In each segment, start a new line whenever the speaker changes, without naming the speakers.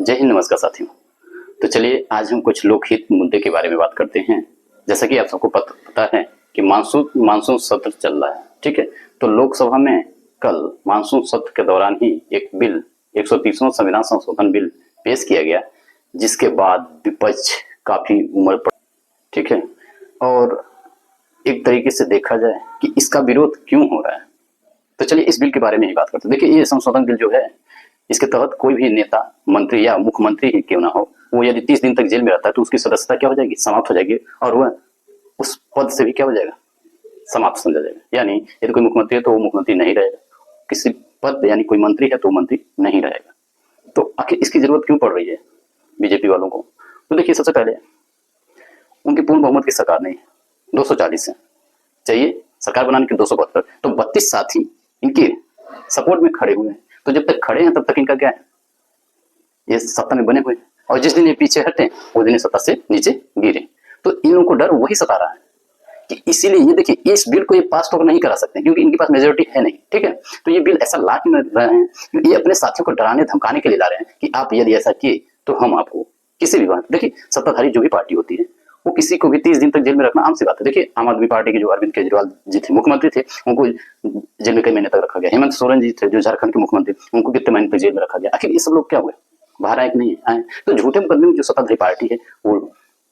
जय हिंद, नमस्कार साथियों। तो चलिए आज हम कुछ लोकहित मुद्दे के बारे में बात करते हैं। जैसा कि आप सबको पता है कि मानसून सत्र चल रहा है, ठीक है। तो लोकसभा में कल मानसून सत्र के दौरान ही एक बिल 130वां संविधान संशोधन बिल पेश किया गया, जिसके बाद विपक्ष काफी उमड़ पड़ा, ठीक है। और एक तरीके से देखा जाए कि इसका विरोध क्यों हो रहा है, तो चलिए इस बिल के बारे में ही बात करते हैं। देखिए, ये संशोधन बिल जो है, इसके तहत कोई भी नेता, मंत्री या मुख्यमंत्री ही क्यों ना हो, वो यदि 30 दिन तक जेल में रहता है तो उसकी सदस्यता क्या हो जाएगी, समाप्त हो जाएगी, और वह उस पद से भी क्या हो जाएगा, समाप्त समझा जाएगा। यानी यदि कोई मुख्यमंत्री है तो वो मुख्यमंत्री नहीं रहेगा, किसी पद यानी कोई मंत्री है तो मंत्री नहीं रहेगा। तो आखिर इसकी जरूरत क्यों पड़ रही है बीजेपी वालों को? तो देखिए, सबसे पहले उनकी पूर्ण बहुमत की सरकार नहीं है, 240 है, चाहिए सरकार बनाने के 272, तो 32 साथी इनके सपोर्ट में खड़े हुए हैं। तो जब तक खड़े हैं तब तक इनका क्या है, ये सत्ता में बने हुए हैं, और जिस दिन ये पीछे हटे उस दिन सत्ता से नीचे गिरे। तो इन लोगों को डर वही सता रहा है कि इसीलिए ये देखिए, इस बिल को ये पास तो नहीं करा सकते क्योंकि इनके पास मेजोरिटी है नहीं, ठीक है। तो ये बिल ऐसा ला क्यों रहे हैं, ये अपने साथियों को डराने धमकाने के लिए ला रहे हैं कि आप यदि ऐसा किए तो हम आपको किसी भी बात, देखिए सत्ताधारी जो भी पार्टी होती है वो किसी को भी 30 दिन तक जेल में रखना आम सी बात है। देखिए, आम आदमी पार्टी के जो अरविंद केजरीवाल जी थे, मुख्यमंत्री थे, उनको जेल में कई महीने तक रखा गया। हेमंत सोरेन जी थे जो झारखंड के मुख्यमंत्री, उनको कितने महीने तक जेल में रखा गया। आखिर ये सब लोग क्या हुए, बाहर आए कि नहीं आए? तो झूठे मुकदमे में जो सत्ताधारी पार्टी है वो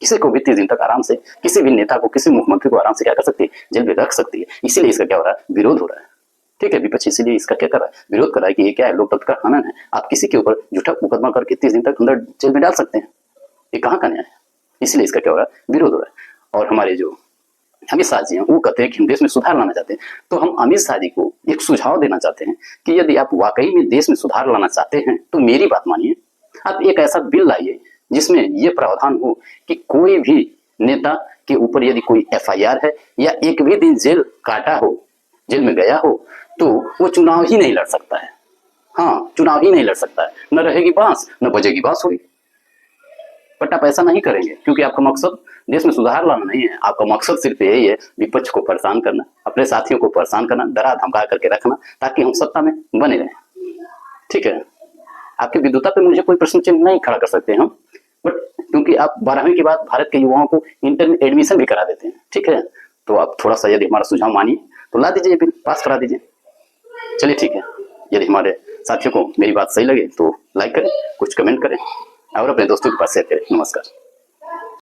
किसी को भी 30 दिन तक आराम से, किसी भी नेता को, किसी मुख्यमंत्री को आराम से क्या कर सकती है, जेल में रख सकती है। इसीलिए इसका क्या हो रहा है, विरोध हो रहा है, ठीक है। विपक्ष इसीलिए इसका क्या कर रहा है, विरोध कर रहा है कि ये क्या है, लोकतंत्र का हनन है। आप किसी के ऊपर झूठा मुकदमा करके 30 दिन तक अंदर जेल में डाल सकते हैं, ये कहाँ का न्याय है? इसलिए इसका क्या हो रहा है, विरोध हो रहा है। और हमारे जो अमित शाह जी हैं वो कहते हैं कि हम देश में सुधार लाना चाहते हैं। तो हम अमित शाह जी को एक सुझाव देना चाहते हैं कि यदि आप वाकई में देश में सुधार लाना चाहते हैं तो मेरी बात मानिए, आप एक ऐसा बिल लाइए जिसमें यह प्रावधान हो कि कोई भी नेता के ऊपर यदि कोई FIR है या एक भी दिन जेल काटा हो, जेल में गया हो, तो वो चुनाव ही नहीं लड़ सकता है। हाँ, चुनाव ही नहीं लड़ सकता है, न रहेगी बांस न बजेगी बांसुरी। बट आप ऐसा नहीं करेंगे क्योंकि आपका मकसद देश में सुधार लाना नहीं है। आपका मकसद सिर्फ यही है, विपक्ष को परेशान करना, अपने साथियों को परेशान करना, डरा धमका करके रखना, ताकि हम सत्ता में बने रहें, ठीक है। आपकी विद्वता पे मुझे कोई प्रश्न चिन्ह नहीं खड़ा कर सकते हम, बट क्योंकि आप 12वीं के बाद भारत के युवाओं को इंटर में एडमिशन भी करा देते हैं, ठीक है। तो आप थोड़ा सा यदि हमारा सुझाव मानिए तो ला दीजिए, बिल पास करा दीजिए। चलिए ठीक है, यदि हमारे साथियों को मेरी बात सही लगे तो लाइक करें, कुछ कमेंट करें और अपने दोस्तों के पास शेयर करें। नमस्कार।